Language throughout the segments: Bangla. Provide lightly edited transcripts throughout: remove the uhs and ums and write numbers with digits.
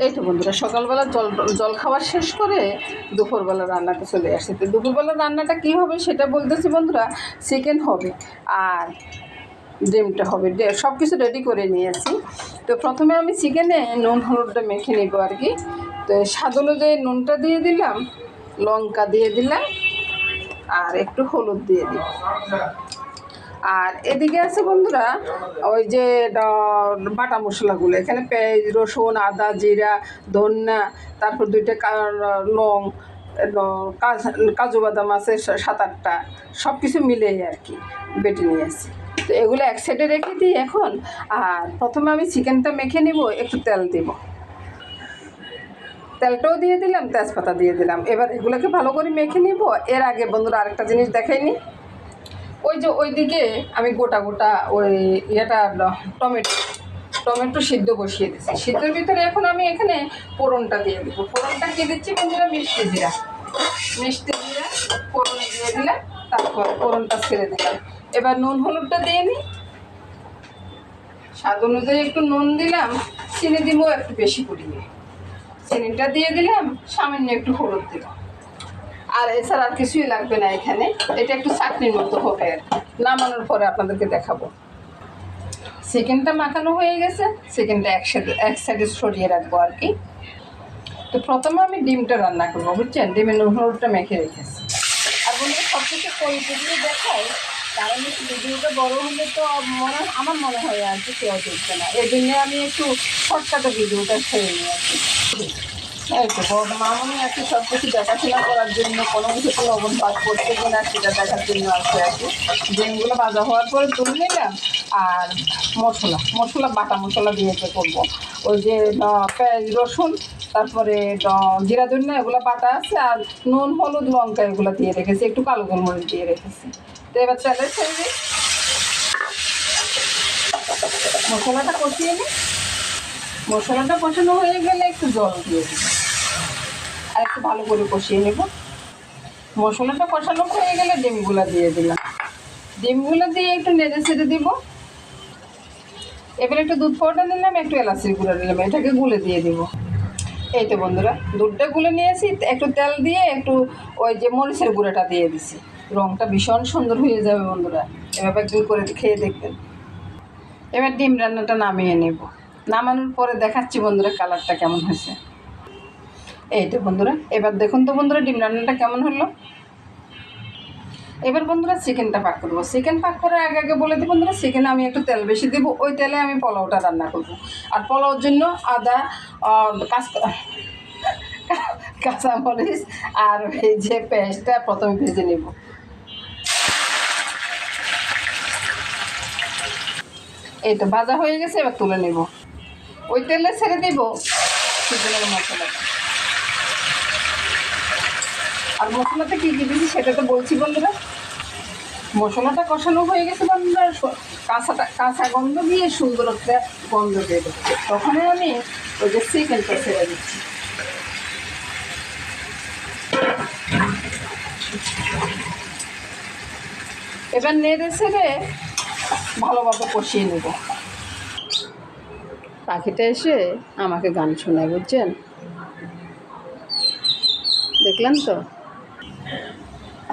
এই তো বন্ধুরা, সকালবেলা জল খাওয়া শেষ করে দুপুরবেলা রান্নাতে চলে আসছে। তো দুপুরবেলা রান্নাটা কী হবে সেটা বলতেছি বন্ধুরা। চিকেন হবে আর ডিমটা হবে, সব কিছু রেডি করে নিয়েছি। তো প্রথমে আমি চিকেনে নুন হলুদটা মেখে নেব আর কি। তো স্বাদ অনুযায়ী নুনটা দিয়ে দিলাম, লঙ্কা দিয়ে দিলাম আর একটু হলুদ দিয়ে দিই। আর এদিকে আছে বন্ধুরা ওই যে বাটা মশলাগুলো, এখানে পেঁয়াজ, রসুন, আদা, জিরা, ধনিয়া, তারপর 2টা লং, কাজু বাদাম আছে 7-8টা, সব কিছু মিলেই আর কি বেটে নিয়ে আসি। তো এগুলো এক সাইডে রেখে দিই এখন। আর প্রথমে আমি চিকেনটা মেখে নিব, একটু তেল দেব, তেলটাও দিয়ে দিলাম, তেজপাতা দিয়ে দিলাম। এবার এগুলোকে ভালো করে মেখে নিব। এর আগে বন্ধুরা আরেকটা জিনিস দেখাইনি, ওই যে ওইদিকে আমি গোটা গোটা ওই টমেটো সিদ্ধ বসিয়ে দিচ্ছি। সিদ্ধের ভিতরে এখন আমি এখানে ফোড়নটা দিয়ে দেবো। ফোড়নটা কী দিচ্ছি বন্ধুরা? মিষ্টি জিরা ফোড়নে দিয়ে দিলাম, তারপর ফোড়নটা ছেড়ে দিলাম। এবার নুন হলুদটা দিয়ে নিই, স্বাদ অনুযায়ী একটু নুন দিলাম, চিনি দিব একটু বেশি পরিয়ে, চিনিটা দিয়ে দিলাম, সামান্য একটু হলুদ দিলাম। আর এছাড়া আর কিছুই লাগবে না এখানে। এটা একটু চাটনির মতো হবে। নামানোর পরে আপনাদেরকে দেখাবো। চিকেনটা মাখানো হয়ে গেছে, চিকেনটা এক সাইডে সরিয়ে রাখবো আর কি। তো প্রথমে আমি ডিমটা রান্না করবো, বুঝছেন? ডিমের নুন হলুদটা মেখে রেখেছি। আর বন্ধুরা সব কিছু পরিস্থিতি দেখাই, কারণ ভিডিওটা বড়ো হলে তো আমার মনে হয় আর কি কেউ দেখবে না। এই জন্য আমি একটু শর্টকাটে ভিডিওটা ছেড়ে নিই আর কি। এই তো মামনি আর কি সব কিছু দেখাশোনা করার জন্য, কোনো কিছু লবণ বাদ করতে কিনা সেটা দেখার জন্য আছে আর কি। ডিমগুলো ভাজা হওয়ার পরে তুলে নিলাম। আর মশলা বাটা মশলা দিয়ে করবো। ওই যে পেঁয়াজ, রসুন, তারপরে জিরা, ধনিয়া এগুলো বাটা আছে। আর নুন, হলুদ, লঙ্কা এগুলো দিয়ে রেখেছি, একটু কালো গোলমরিচ দিয়ে রেখেছি। তো এবার তেলে ছেড়ে দিই, মশলাটা কষিয়ে নিই। মশলাটা কষানো হয়ে গেলে একটু জল দিয়ে দিই আর একটু ভালো করে কষিয়ে নেব। মশলাটা কষানো হয়ে গেলে ডিমগুলো দিয়ে দিলাম, ডিমগুলো দিয়ে একটু নেড়ে ছেড়ে দিব। এবার একটু দুধ পাউডার নিলাম, একটু এলাচির গুঁড়া নিলাম, এটাকে গুলে দিয়ে দিব। এই তো বন্ধুরা দুধটা গুলে নিয়েছি, একটু তেল দিয়ে একটু ওই যে মরিচের গুঁড়াটা দিয়ে দিছি। রঙটা ভীষণ সুন্দর হয়ে যাবে বন্ধুরা, এভাবে একটু করে খেয়ে দেখবেন। এবার ডিম রান্নাটা নামিয়ে নেব। নামানোর পরে দেখাচ্ছি বন্ধুরা কালারটা কেমন হয়েছে। এই তো বন্ধুরা এবার দেখুন তো বন্ধুরা ডিম রান্নাটা কেমন হলো। এবার বন্ধুরা চিকেনটা পাক করবো। চিকেন পাক করার আগে বলে দিই বন্ধুরা, চিকেনে আমি একটু তেল বেশি দেবো, ওই তেলে আমি পোলাওটা রান্না করব। আর পোলাওর জন্য আদা, কাঁচামরিচ আর এই যে পেঁয়াজটা প্রথমে ভেজে নেব। এই তো ভাজা হয়ে গেছে, এবার তুলে নেব। ওই তেলে ছেড়ে দেব চিকেনের মশলাটা। আর মশলাটা কী কী দিয়েছি সেটা তো বলছি বন্ধুরা। মশলাটা কষানো হয়ে গেছে বন্ধুরা, কাঁচা গন্ধ দিয়ে সুন্দর একটা গন্ধ দিয়ে দিচ্ছে। তখনই আমি ওই যে চিকেনটা ছেড়ে দিচ্ছি। এবার নেড়ে ছেড়ে ভালোভাবে কষিয়ে নেব। পাখিটা এসে আমাকে গান শোনায়, বুঝছেন? দেখলেন তো।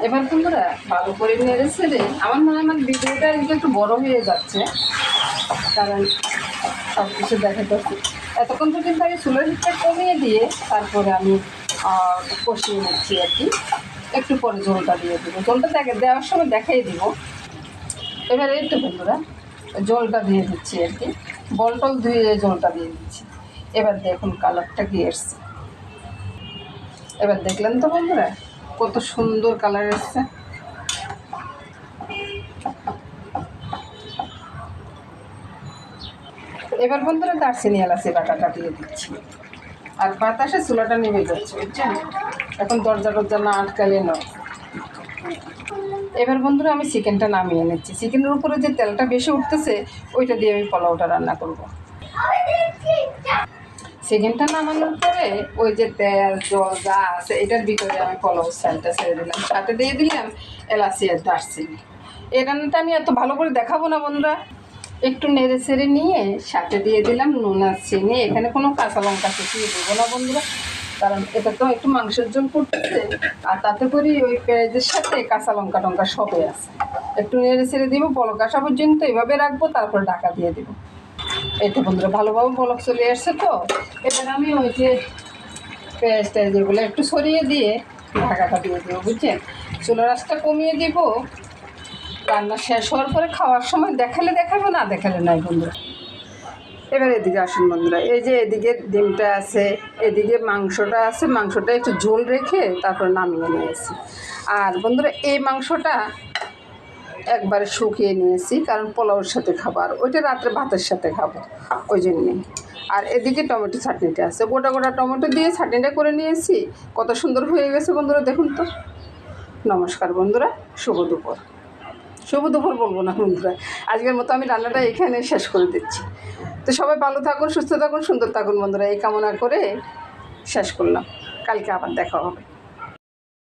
এবার তোমরা ভালো করে নেড়ে ছেড়ে, আমার মনে হয় আমার ভিডিওটা একটু বড় হয়ে যাচ্ছে, কারণ সব কিছু দেখাতে এতক্ষণ পর্যন্ত আমি চুলের হিটটা কমিয়ে দিয়ে তারপরে আমি কষিয়ে নিচ্ছি আর কি। একটু পরে জলটা দিয়ে দেবো, জলটা দেওয়ার সময় দেখাই দিব। এবার এই তো বন্ধুরা জলটা দিয়ে দিচ্ছি আর কি, বলটল ধুয়ে জলটা দিয়ে দিচ্ছি। এবার দেখুন কালারটা কি এসছে। এবার দেখলেন তো বন্ধুরা কত সুন্দর কালার এসছে। এবার বন্ধুরা দারচিনি এলাচি বাটাটা দিয়ে দিচ্ছি। আর বাতাসে চুলাটা নেমে যাচ্ছে, বুঝছেন? এখন দরজা না আটকালে নয়। এবার বন্ধুরা আমি চিকেনটা নামিয়ে নিচ্ছি। চিকেনের উপরে যে তেলটা বেশি উঠতেছে ওইটা দিয়ে আমি পোলাওটা রান্না করব। চিকেনটা নামানোর পরে ওই যে তেল জল যা আছে এটার ভিতরে আমি পোলাও চালটা ছেড়ে দিলাম, সাথে দিয়ে দিলাম এলাচি আর দারচিনি। এই রান্নাটা আমি এত ভালো করে দেখাবো না বন্ধুরা, একটু নেড়ে চেড়ে নিয়ে সাথে দিয়ে দিলাম নুন আর চিনি। এখানে কোনো কাঁচা লঙ্কা কুচিয়ে দেবো না বন্ধুরা, কারণ এটা তো একটু মাংসের ঝোল করতেছে, আর তাতে করে ওই পেঁয়াজের সাথে কাঁচা লঙ্কা টঙ্কা সবই আছে। একটু নেড়ে ছেড়ে দিব, বলক আসা পর্যন্ত এভাবে রাখবো, তারপর ঢাকা দিয়ে দিব। এই তো বন্ধুরা ভালোভাবে বলক চলে আসছে। তো এবার আমি ওই যে পেঁয়াজটা যেগুলো একটু সরিয়ে দিয়ে ঢাকাটা দিয়ে দেবো, বুঝছেন। চুলার আঁচটা কমিয়ে দিব। রান্না শেষ হওয়ার পরে খাওয়ার সময় দেখালে দেখাবো, না দেখালে নাই বন্ধুরা। এবার এদিকে আসুন বন্ধুরা, এই যে এদিকে ডিমটা আছে, এদিকে মাংসটা আছে, মাংসটা একটু ঝোল রেখে তারপর নামিয়ে নিয়েছি। আর বন্ধুরা এই মাংসটা একবারে শুকিয়ে নিয়েছি, কারণ পোলাওর সাথে খাবার, ওইটা রাত্রে ভাতের সাথে খাবো ওই জন্যে। আর এদিকে টমেটো চাটনিটা আছে, গোটা গোটা টমেটো দিয়ে চাটনিটা করে নিয়েছি। কত সুন্দর হয়ে গেছে বন্ধুরা, দেখুন তো। নমস্কার বন্ধুরা, শুভ দুপুর। শুভ দুপুর বলবো না বন্ধুরা, আজকের মতো আমি রান্নাটা এখানে শেষ করে দিচ্ছি। তো সবাই ভালো থাকুন, সুস্থ থাকুন, সুন্দর থাকুন বন্ধুরা, এই কামনা করে শেষ করলাম। কালকে আবার দেখা হবে।